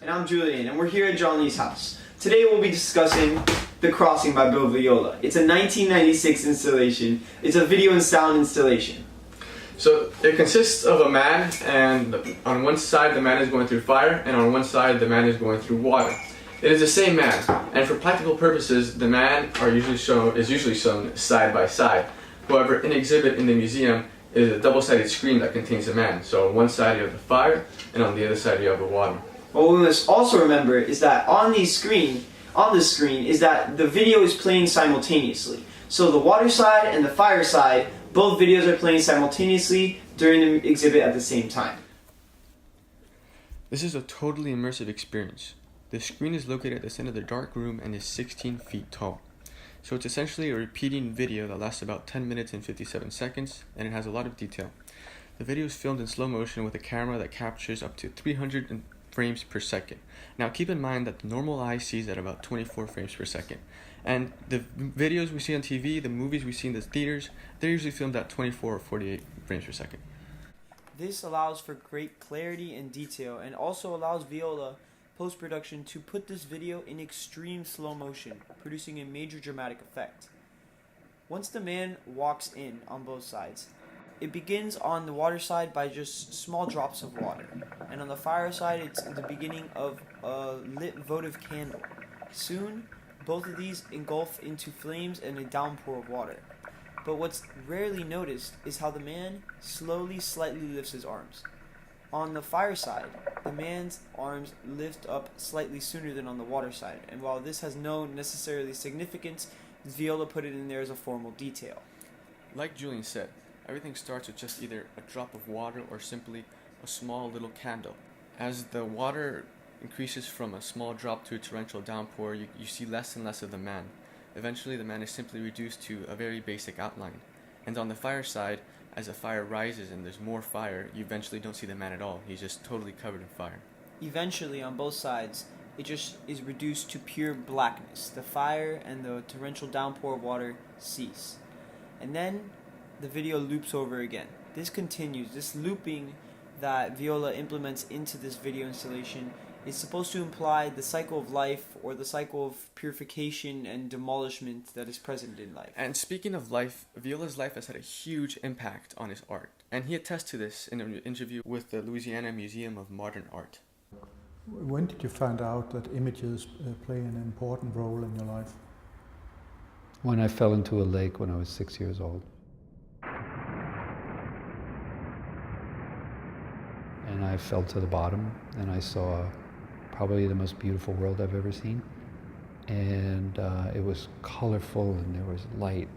And I'm Julian, and we're here at John Lee's house. Today we'll be discussing The Crossing by Bill Viola. It's a 1996 installation. It's a video and sound installation. So it consists of a man, and on one side the man is going through fire, and on one side the man is going through water. It is the same man, and for practical purposes, the man is usually shown side by side. However, an exhibit in the museum is a double-sided screen that contains a man. So on one side you have the fire, and on the other side you have the water. What we must also remember is that on the screen is that the video is playing simultaneously. So the water side and the fire side, both videos are playing simultaneously during the exhibit at the same time. This is a totally immersive experience. The screen is located at the center of the dark room and is 16 feet tall. So it's essentially a repeating video that lasts about 10 minutes and 57 seconds, and it has a lot of detail. The video is filmed in slow motion with a camera that captures up to 300 frames per second. Now keep in mind that the normal eye sees at about 24 frames per second. And the videos we see on TV, the movies we see in the theaters, they're usually filmed at 24 or 48 frames per second. This allows for great clarity and detail, and also allows Viola post-production to put this video in extreme slow motion, producing a major dramatic effect. Once the man walks in on both sides, it begins on the water side by just small drops of water, and on the fire side it's the beginning of a lit votive candle. Soon, both of these engulf into flames and a downpour of water. But what's rarely noticed is how the man slowly, slightly lifts his arms. On the fire side, the man's arms lift up slightly sooner than on the water side, and while this has no necessarily significance, Viola put it in there as a formal detail. Like Julian said, everything starts with just either a drop of water or simply a small little candle. As the water increases from a small drop to a torrential downpour, you see less and less of the man. Eventually, the man is simply reduced to a very basic outline. And on the fire side, as the fire rises and there's more fire, you eventually don't see the man at all. He's just totally covered in fire. Eventually, on both sides, it just is reduced to pure blackness. The fire and the torrential downpour of water cease. And then the video loops over again. This continues. This looping that Viola implements into this video installation is supposed to imply the cycle of life, or the cycle of purification and demolishment that is present in life. And speaking of life, Viola's life has had a huge impact on his art. And he attests to this in an interview with the Louisiana Museum of Modern Art. When did you find out that images play an important role in your life? When I fell into a lake when I was 6 years old. And I fell to the bottom, and I saw probably the most beautiful world I've ever seen. And it was colorful, and there was light,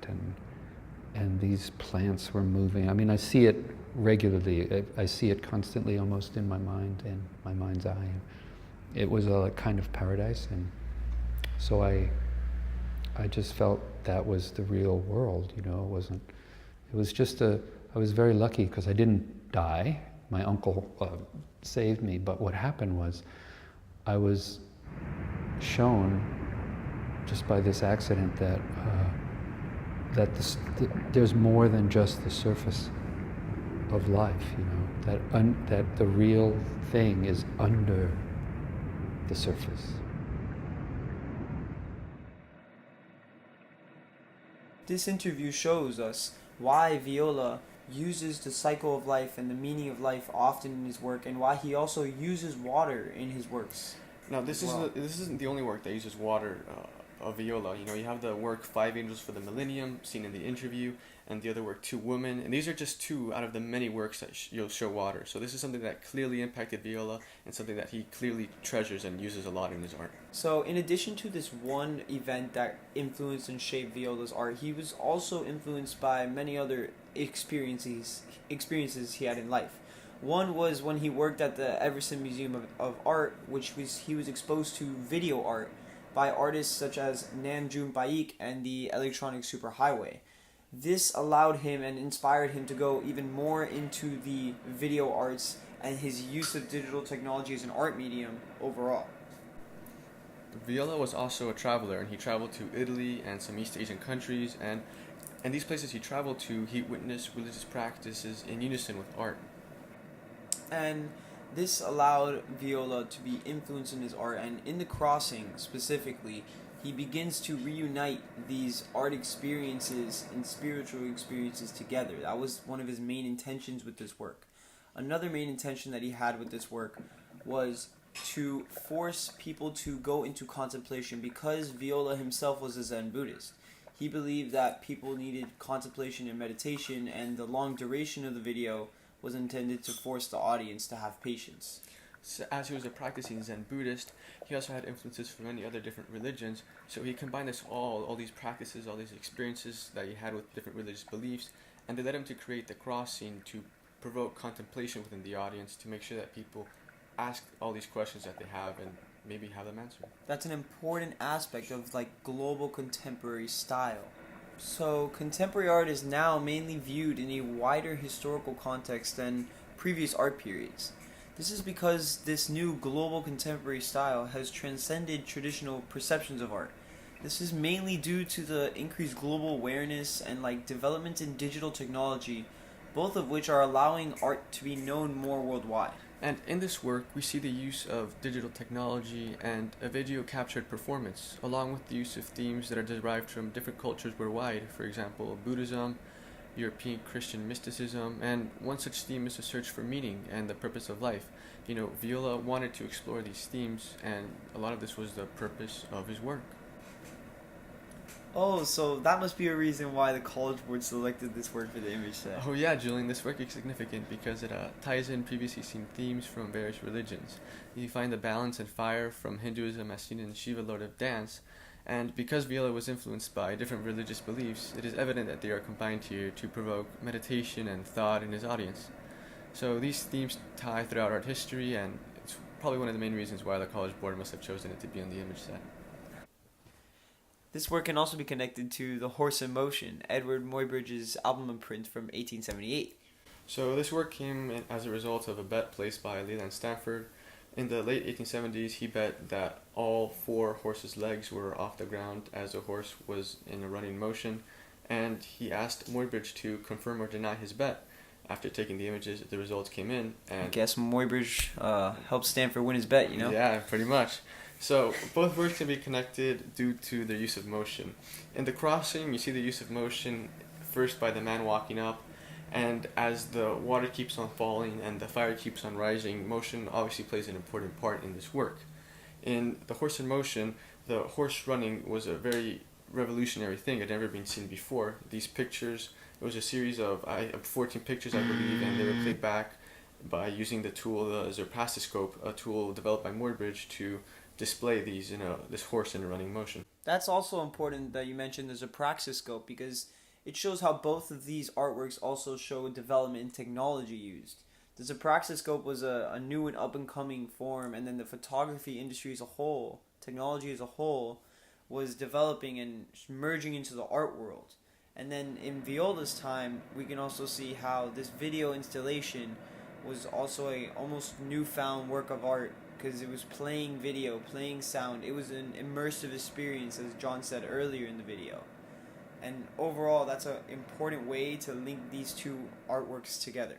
and these plants were moving. I mean, I see it regularly. I see it constantly, almost in my mind, in my mind's eye. It was a kind of paradise, and so I just felt that was the real world, you know. It was just I was very lucky because I didn't die. My uncle saved me, but what happened was I was shown just by this accident that there's more than just the surface of life, you know, that the real thing is under the surface. This interview shows us why Viola uses the cycle of life and the meaning of life often in his work, and why he also uses water in his works. Now, this isn't the only work that uses water of Viola. You know, you have the work Five Angels for the Millennium, seen in the interview, and the other work Two Women, and these are just two out of the many works that you'll show water. So this is something that clearly impacted Viola, and something that he clearly treasures and uses a lot in his art. So in addition to this one event that influenced and shaped Viola's art, he was also influenced by many other experiences he had in life. One was when he worked at the Everson Museum of Art, he was exposed to video art by artists such as Nam June Paik and the Electronic Superhighway. This allowed him and inspired him to go even more into the video arts and his use of digital technology as an art medium overall. Viola was also a traveler, and he traveled to Italy and some East Asian countries, and these places he traveled to, he witnessed religious practices in unison with art. And This allowed Viola to be influenced in his art, and in The Crossing specifically, he begins to reunite these art experiences and spiritual experiences together. That was one of his main intentions with this work. Another main intention that he had with this work was to force people to go into contemplation, because Viola himself was a Zen Buddhist. He believed that people needed contemplation and meditation, and the long duration of the video was intended to force the audience to have patience. So as he was a practicing Zen Buddhist, he also had influences from many other different religions, so he combined all these practices, all these experiences that he had with different religious beliefs, and they led him to create The Crossing to provoke contemplation within the audience, to make sure that people ask all these questions that they have and maybe have them answered. That's an important aspect of global contemporary style. So contemporary art is now mainly viewed in a wider historical context than previous art periods. This is because this new global contemporary style has transcended traditional perceptions of art. This is mainly due to the increased global awareness and development in digital technology, both of which are allowing art to be known more worldwide. And in this work, we see the use of digital technology and a video-captured performance, along with the use of themes that are derived from different cultures worldwide, for example, Buddhism, European Christian mysticism, and one such theme is the search for meaning and the purpose of life. Viola wanted to explore these themes, and a lot of this was the purpose of his work. Oh, so that must be a reason why the College Board selected this work for the image set. Oh yeah, Julian, this work is significant because it ties in previously seen themes from various religions. You find the balance and fire from Hinduism as seen in Shiva, Lord of Dance, and because Viola was influenced by different religious beliefs, it is evident that they are combined here to provoke meditation and thought in his audience. So these themes tie throughout art history, and it's probably one of the main reasons why the College Board must have chosen it to be on the image set. This work can also be connected to The Horse in Motion, Edward Muybridge's album imprint from 1878. So this work came as a result of a bet placed by Leland Stanford. In the late 1870s, he bet that all 4 horses' legs were off the ground as the horse was in a running motion, and he asked Muybridge to confirm or deny his bet. After taking the images, the results came in, and I guess Muybridge helped Stanford win his bet, Yeah, pretty much. So both works can be connected due to their use of motion. In The Crossing, you see the use of motion first by the man walking up, and as the water keeps on falling and the fire keeps on rising, motion obviously plays an important part in this work. In The Horse in Motion, the horse running was a very revolutionary thing. It had never been seen before. These pictures, it was a series of 14 pictures, I believe, and they were played back by using the tool, the Zerpastiscope, a tool developed by Muybridge to display these this horse in a running motion. That's also important that you mentioned the Zerpastiscope, because it shows how both of these artworks also show development in technology used. The Zerpastiscope was a new and up-and-coming form, and then the photography industry as a whole, technology as a whole, was developing and merging into the art world. And then in Viola's time, we can also see how this video installation was also a almost newfound work of art, because it was playing video, playing sound. It was an immersive experience, as John said earlier in the video. And overall, that's an important way to link these two artworks together.